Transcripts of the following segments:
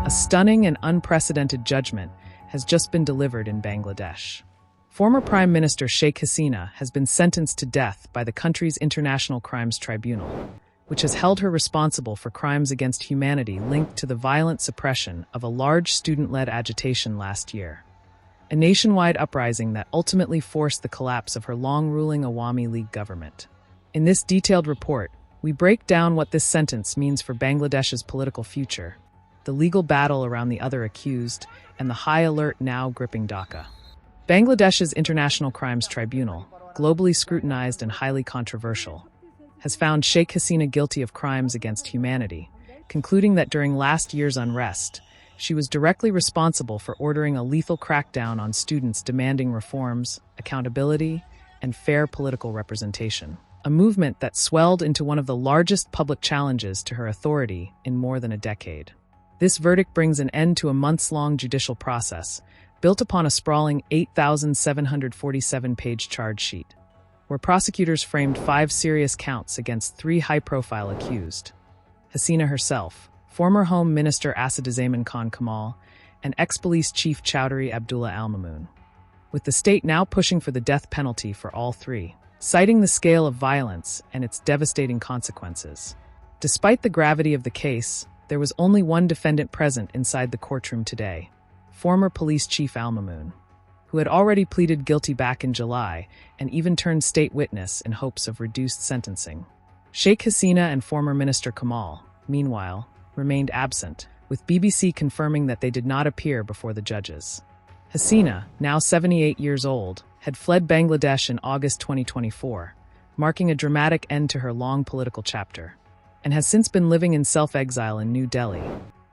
A stunning and unprecedented judgment has just been delivered in Bangladesh. Former Prime Minister Sheikh Hasina has been sentenced to death by the country's International Crimes Tribunal, which has held her responsible for crimes against humanity linked to the violent suppression of a large student-led agitation last year. A nationwide uprising that ultimately forced the collapse of her long-ruling Awami League government. In this detailed report, we break down what this sentence means for Bangladesh's political future, the legal battle around the other accused, and the high alert now gripping Dhaka. Bangladesh's International Crimes Tribunal, globally scrutinized and highly controversial, has found Sheikh Hasina guilty of crimes against humanity, concluding that during last year's unrest, she was directly responsible for ordering a lethal crackdown on students demanding reforms, accountability, and fair political representation, a movement that swelled into one of the largest public challenges to her authority in more than a decade. This verdict brings an end to a months-long judicial process, built upon a sprawling 8,747-page charge sheet, where prosecutors framed 5 serious counts against 3 high-profile accused: Hasina herself, former Home Minister Asaduzzaman Khan Kamal, and ex-police chief Chowdhury Abdullah Al-Mamun, with the state now pushing for the death penalty for all 3, citing the scale of violence and its devastating consequences. Despite the gravity of the case, there was only one defendant present inside the courtroom today: former police chief Al-Mamun, who had already pleaded guilty back in July and even turned state witness in hopes of reduced sentencing. Sheikh Hasina and former Minister Kamal, meanwhile, remained absent, with BBC confirming that they did not appear before the judges. Hasina, now 78 years old, had fled Bangladesh in August 2024, marking a dramatic end to her long political chapter, and has since been living in self-exile in New Delhi,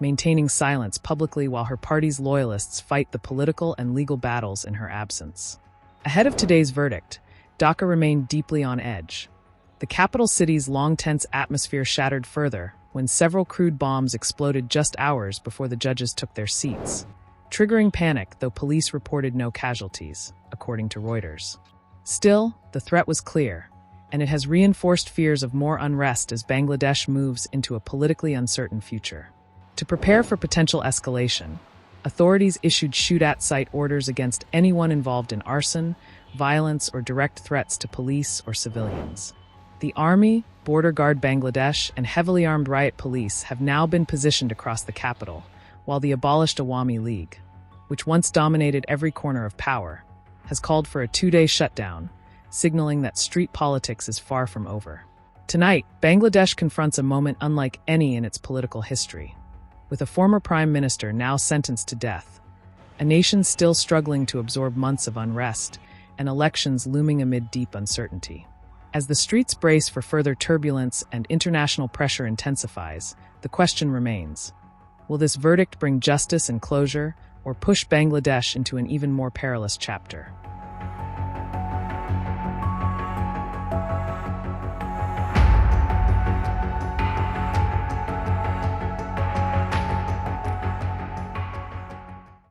maintaining silence publicly while her party's loyalists fight the political and legal battles in her absence. Ahead of today's verdict, Dhaka remained deeply on edge. The capital city's long tense atmosphere shattered further when several crude bombs exploded just hours before the judges took their seats, triggering panic, though police reported no casualties, according to Reuters. Still, the threat was clear, and it has reinforced fears of more unrest as Bangladesh moves into a politically uncertain future. To prepare for potential escalation, authorities issued shoot-at-sight orders against anyone involved in arson, violence, or direct threats to police or civilians. The Army, Border Guard Bangladesh, and heavily armed riot police have now been positioned across the capital, while the abolished Awami League, which once dominated every corner of power, has called for a 2-day shutdown, signaling that street politics is far from over. Tonight, Bangladesh confronts a moment unlike any in its political history. With a former prime minister now sentenced to death, a nation still struggling to absorb months of unrest, and elections looming amid deep uncertainty. As the streets brace for further turbulence and international pressure intensifies, the question remains: will this verdict bring justice and closure, or push Bangladesh into an even more perilous chapter?